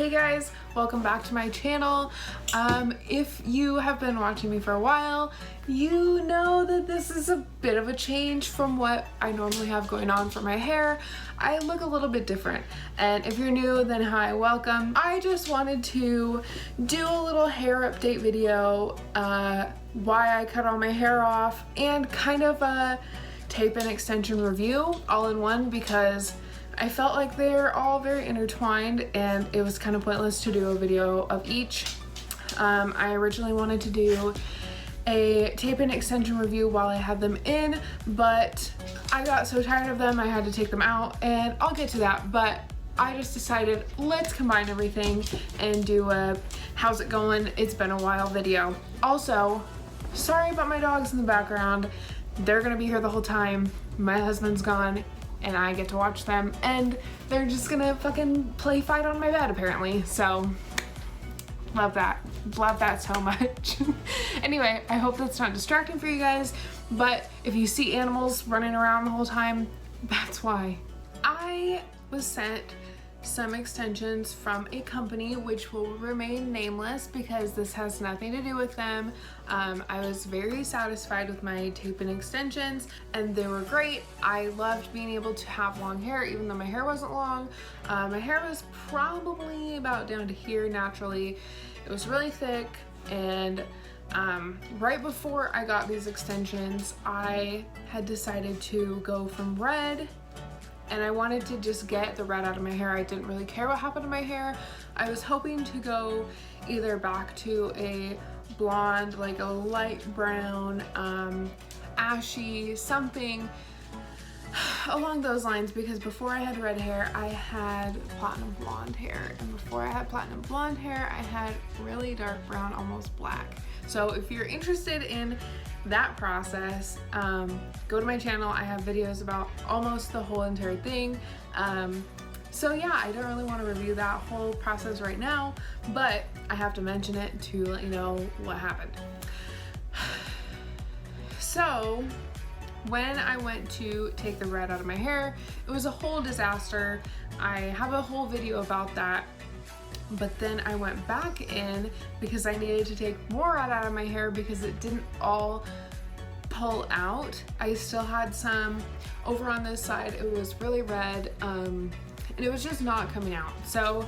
Hey guys, welcome back to my channel. If you have been watching me for a while, you know that this is a bit of a change from what I normally have going on for my hair. I look a little bit different, and if you're new, then hi, welcome. I just wanted to do a little hair update video, why I cut all my hair off, and kind of a tape and extension review all in one, because I felt like they're all very intertwined and it was kind of pointless to do a video of each. I originally wanted to do a tape and extension review while I had them in, but I got so tired of them I had to take them out, and I'll get to that, but I just decided let's combine everything and do a how's it going, it's been a while video. Also, sorry about my dogs in the background. They're gonna be here the whole time. My husband's gone and I get to watch them, and they're just gonna fucking play fight on my bed apparently, so love that so much. Anyway, I hope that's not distracting for you guys, but if you see animals running around the whole time, that's why. I was sent some extensions from a company which will remain nameless because this has nothing to do with them. I was very satisfied with my tape and extensions and they were great. I loved being able to have long hair even though my hair wasn't long. My hair was probably about down to here naturally. It was really thick, and right before I got these extensions I had decided to go from red, and I wanted to just get the red out of my hair. I didn't really care what happened to my hair. I was hoping to go either back to a blonde, like a light brown, ashy, something along those lines, because before I had red hair, I had platinum blonde hair. And before I had platinum blonde hair, I had really dark brown, almost black. So if you're interested in that process, go to my channel. I have videos about almost the whole entire thing. So yeah, I don't really want to review that whole process right now, but I have to mention it to let you know what happened. So when I went to take the red out of my hair, it was a whole disaster. I have a whole video about that. But then I went back in because I needed to take more red out of my hair because it didn't all pull out. I still had some over on this side. It was really red, and it was just not coming out. So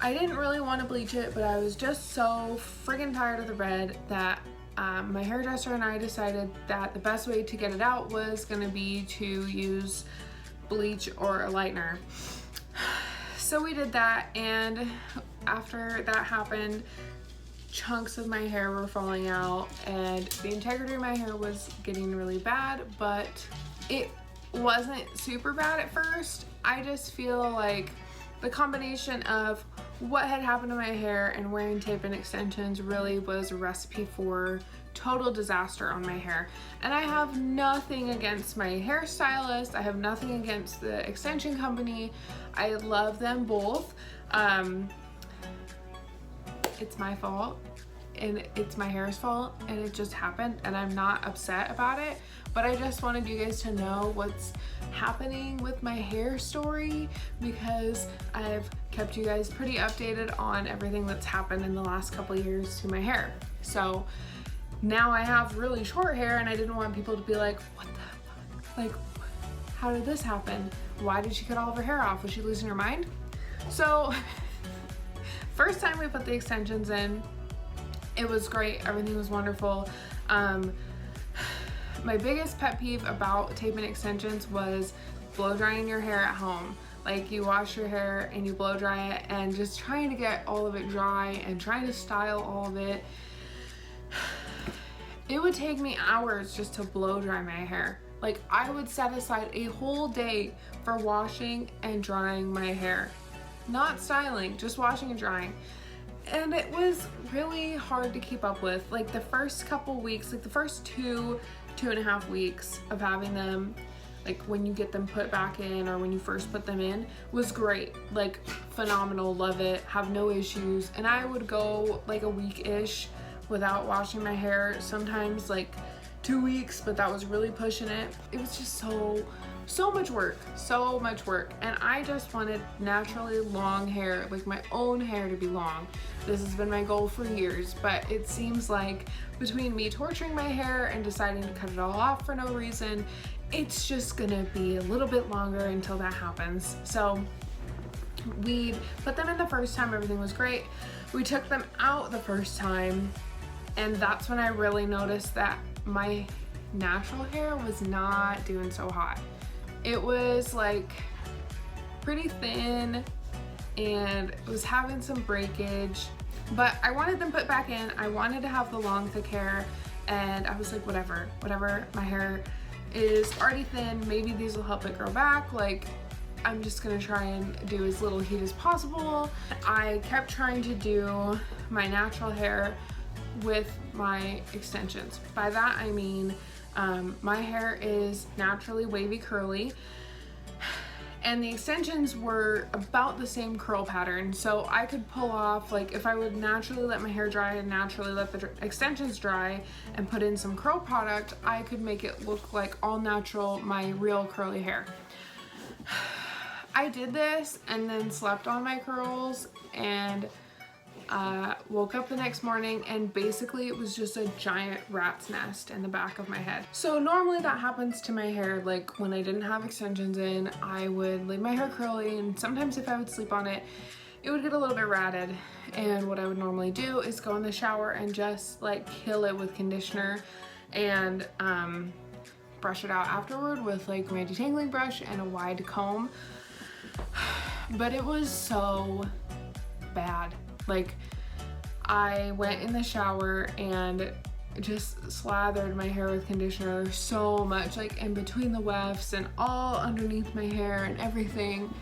I didn't really want to bleach it, but I was just so friggin' tired of the red that my hairdresser and I decided that the best way to get it out was gonna be to use bleach or a lightener. So we did that, and after that happened, chunks of my hair were falling out and the integrity of my hair was getting really bad, but it wasn't super bad at first. I just feel like the combination of what had happened to my hair and wearing tape and extensions really was a recipe for total disaster on my hair. And I have nothing against my hairstylist. I have nothing against the extension company. I love them both. It's my fault and it's my hair's fault, and it just happened, and I'm not upset about it, but I just wanted you guys to know what's happening with my hair story, because I've kept you guys pretty updated on everything that's happened in the last couple years to my hair. So now I have really short hair, and I didn't want people to be like, what the fuck? Like, how did this happen? Why did she cut all of her hair off? Was she losing her mind? So first time we put the extensions in, it was great. Everything was wonderful. My biggest pet peeve about tape and extensions was blow drying your hair at home. Like, you wash your hair and you blow dry it, and just trying to get all of it dry and trying to style all of it. It would take me hours just to blow dry my hair. Like, I would set aside a whole day for washing and drying my hair. Not styling, just washing and drying. And it was really hard to keep up with. Like, the first couple weeks, like the first two and a half weeks of having them, like when you get them put back in or when you first put them in, was great. Like, phenomenal, love it, have no issues. And I would go like a week-ish without washing my hair, sometimes like 2 weeks, but that was really pushing it. It was just so so much work, so much work. And I just wanted naturally long hair, like my own hair to be long. This has been my goal for years, but it seems like between me torturing my hair and deciding to cut it all off for no reason, it's just gonna be a little bit longer until that happens. So we put them in the first time, everything was great. We took them out the first time, and that's when I really noticed that my natural hair was not doing so hot. It was like pretty thin and it was having some breakage, but I wanted them put back in. I wanted to have the long thick hair, and I was like, whatever, my hair is already thin, maybe these will help it grow back. Like, I'm just gonna try and do as little heat as possible. I kept trying to do my natural hair with my extensions. By that I mean my hair is naturally wavy curly, and the extensions were about the same curl pattern, so I could pull off, like if I would naturally let my hair dry and naturally let the extensions dry and put in some curl product, I could make it look like all natural, my real curly hair. I did this and then slept on my curls and woke up the next morning, and basically it was just a giant rat's nest in the back of my head. So normally that happens to my hair, like when I didn't have extensions in, I would leave my hair curly, and sometimes if I would sleep on it, it would get a little bit ratted. And what I would normally do is go in the shower and just like kill it with conditioner and brush it out afterward with like my detangling brush and a wide comb. But it was so bad. Like, I went in the shower and just slathered my hair with conditioner so much, like in between the wefts and all underneath my hair and everything.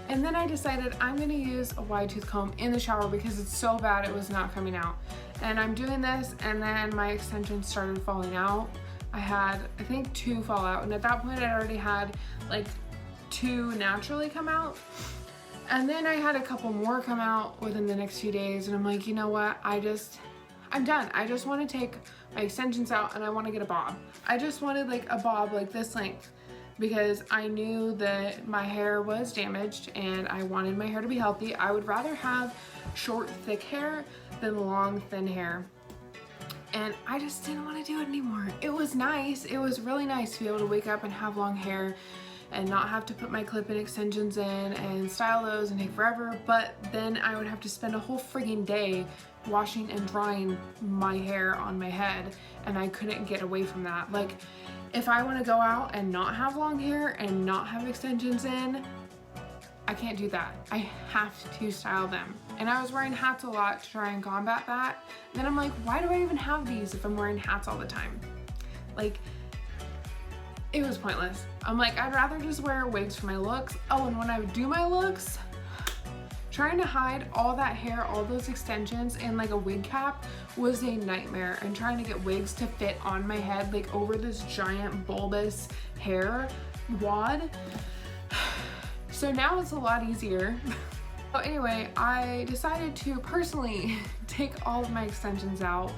And then I decided I'm gonna use a wide tooth comb in the shower because it's so bad it was not coming out. And I'm doing this, and then my extensions started falling out. I had, I think, 2 fall out, and at that point I already had like 2 naturally come out. And then I had a couple more come out within the next few days, and I'm like, you know what, I'm done. I just want to take my extensions out and I want to get a bob. I just wanted like a bob like this length because I knew that my hair was damaged and I wanted my hair to be healthy. I would rather have short, thick hair than long, thin hair. And I just didn't want to do it anymore. It was nice. It was really nice to be able to wake up and have long hair and not have to put my clip-in extensions in and style those and take forever, but then I would have to spend a whole frigging day washing and drying my hair on my head, and I couldn't get away from that. Like, if I want to go out and not have long hair and not have extensions in, I can't do that. I have to style them. And I was wearing hats a lot to try and combat that. And then I'm like, why do I even have these if I'm wearing hats all the time? Like, it was pointless. I'm like, I'd rather just wear wigs for my looks. Oh, and when I would do my looks, trying to hide all that hair, all those extensions in like a wig cap was a nightmare. And trying to get wigs to fit on my head, like over this giant bulbous hair wad. So now it's a lot easier. So anyway, I decided to personally take all of my extensions out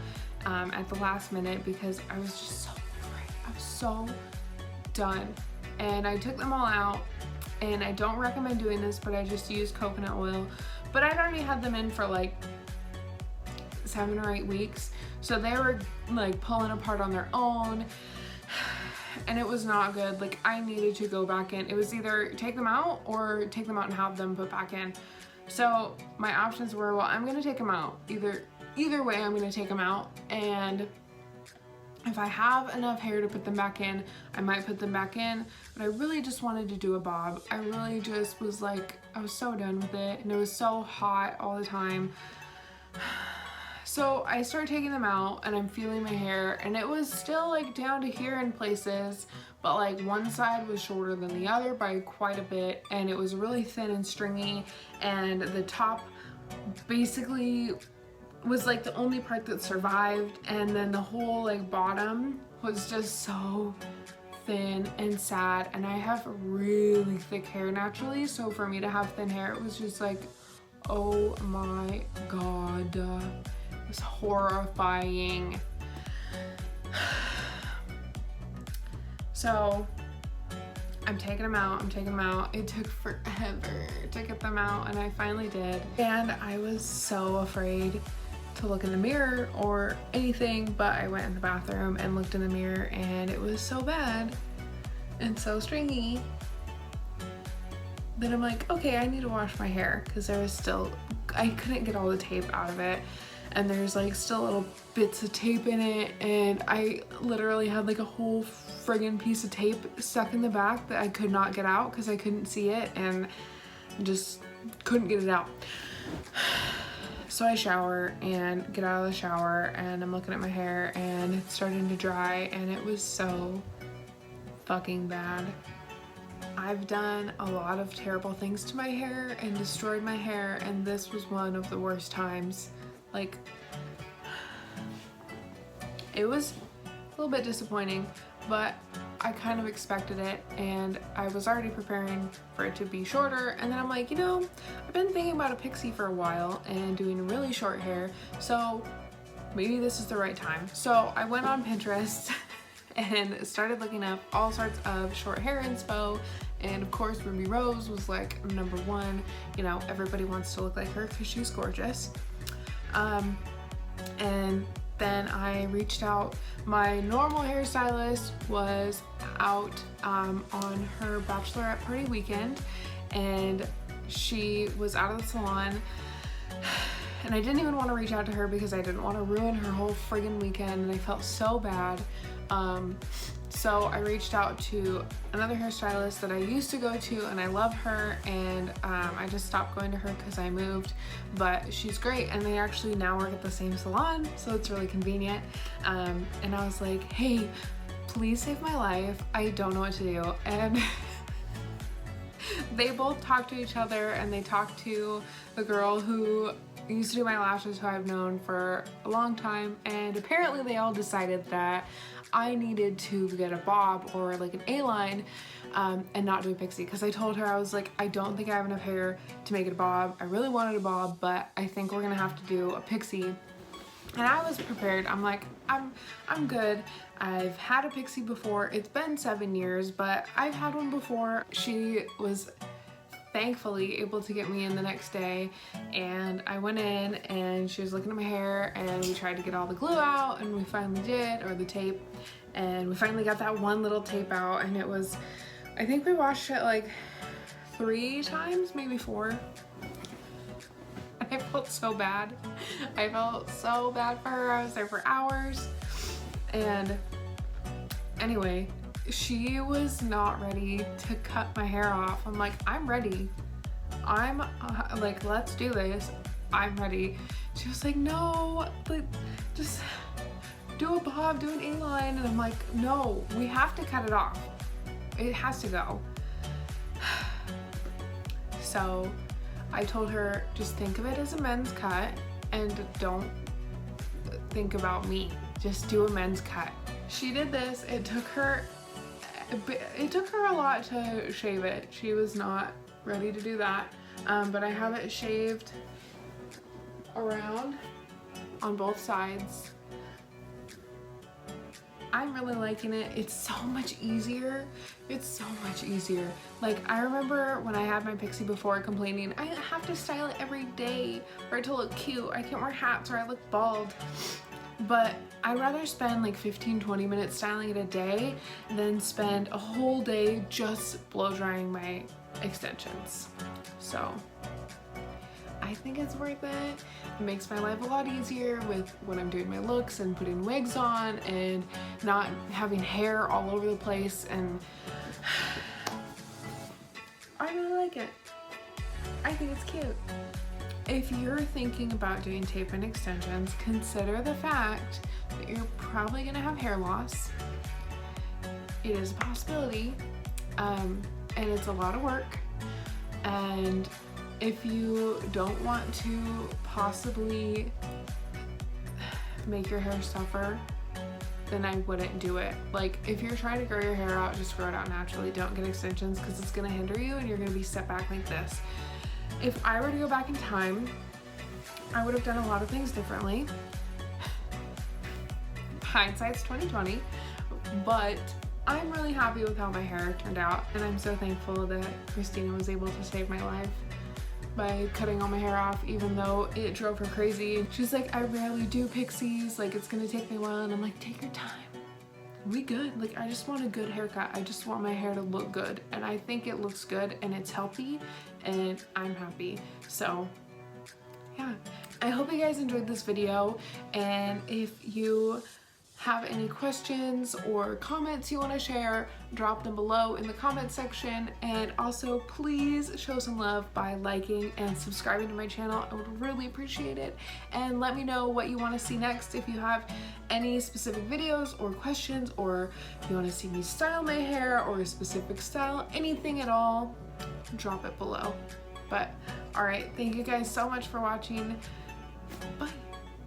at the last minute because I was just so over it. I was so done. And I took them all out, and I don't recommend doing this, but I just used coconut oil. But I'd already had them in for like 7 or 8 weeks. So they were like pulling apart on their own. And it was not good. Like, I needed to go back in. It was either take them out or take them out and have them put back in. So my options were, well, I'm gonna take them out. Either way, I'm gonna take them out, and if I have enough hair to put them back in, I might put them back in, but I really just wanted to do a bob. I really just was like, I was so done with it, and it was so hot all the time. So I started taking them out, and I'm feeling my hair, and it was still like down to here in places, but like one side was shorter than the other by quite a bit, and it was really thin and stringy, and the top basically was like the only part that survived, and then the whole like bottom was just so thin and sad. And I have really thick hair naturally, so for me to have thin hair, it was just like, oh my god, it was horrifying. So I'm taking them out. It took forever to get them out, and I finally did. And I was so afraid to look in the mirror or anything, but I went in the bathroom and looked in the mirror, and it was so bad and so stringy that I'm like, okay, I need to wash my hair, because there was still, I couldn't get all the tape out of it, and there's like still little bits of tape in it, and I literally had like a whole friggin' piece of tape stuck in the back that I could not get out because I couldn't see it and just couldn't get it out. So I shower and get out of the shower, and I'm looking at my hair, and it's starting to dry, and it was so fucking bad. I've done a lot of terrible things to my hair and destroyed my hair, and this was one of the worst times. Like, it was a little bit disappointing, but I kind of expected it, and I was already preparing for it to be shorter, and then I'm like, you know, I've been thinking about a pixie for a while and doing really short hair, so maybe this is the right time. So I went on Pinterest and started looking up all sorts of short hair inspo, and of course Ruby Rose was like number one. You know, everybody wants to look like her because she's gorgeous. And then I reached out. My normal hairstylist was out on her bachelorette party weekend, and she was out of the salon, and I didn't even want to reach out to her because I didn't want to ruin her whole friggin' weekend, and I felt so bad. So I reached out to another hairstylist that I used to go to, and I love her, and I just stopped going to her because I moved, but she's great, and they actually now work at the same salon, so it's really convenient. And I was like, hey, please save my life, I don't know what to do. And they both talked to each other, and they talked to the girl who used to do my lashes, who I've known for a long time, and apparently they all decided that I needed to get a bob or like an A-line and not do a pixie, because I told her, I was like, I don't think I have enough hair to make it a bob. I really wanted a bob, but I think we're gonna have to do a pixie. And I was prepared. I'm like, I'm good. I've had a pixie before. It's been 7 years, but I've had one before. She was thankfully able to get me in the next day, and I went in and she was looking at my hair, and we tried to get all the glue out, and we finally did, or the tape, and we finally got that one little tape out, and it was, I think we washed it like 3 times, maybe 4. I felt so bad. I felt so bad for her. I was there for hours. And anyway, she was not ready to cut my hair off. I'm like, I'm ready. I'm like, let's do this. I'm ready. She was like, no, but just do a bob, do an A-line. And I'm like, no, we have to cut it off. It has to go. So I told her, just think of it as a men's cut and don't think about me. Just do a men's cut. She did this. It took her a lot to shave it. She was not ready to do that. But I have it shaved around on both sides. I'm really liking it. It's so much easier. It's so much easier. Like, I remember when I had my pixie before complaining, I have to style it every day for it to look cute. I can't wear hats or I look bald. But I'd rather spend like 15-20 minutes styling it a day than spend a whole day just blow drying my extensions. So I think it's worth it. It makes my life a lot easier with when I'm doing my looks and putting wigs on and not having hair all over the place, and I really like it. I think it's cute. If you're thinking about doing tape and extensions, consider the fact that you're probably gonna have hair loss. It is a possibility, and it's a lot of work. And if you don't want to possibly make your hair suffer, then I wouldn't do it. Like, if you're trying to grow your hair out, just grow it out naturally. Don't get extensions, because it's gonna hinder you and you're gonna be set back like this. If I were to go back in time, I would have done a lot of things differently. Hindsight's 20/20, but I'm really happy with how my hair turned out, and I'm so thankful that Christina was able to save my life by cutting all my hair off, even though it drove her crazy. She's like, I rarely do pixies, like it's gonna take me a while, and I'm like, take your time. We good. Like, I just want a good haircut. I just want my hair to look good, and I think it looks good and it's healthy, and I'm happy. So yeah, I hope you guys enjoyed this video, and if you have any questions or comments you want to share, drop them below in the comment section. And also please show some love by liking and subscribing to my channel. I would really appreciate it. And let me know what you want to see next. If you have any specific videos or questions, or if you want to see me style my hair or a specific style, anything at all, drop it below. But all right, thank you guys so much for watching. Bye.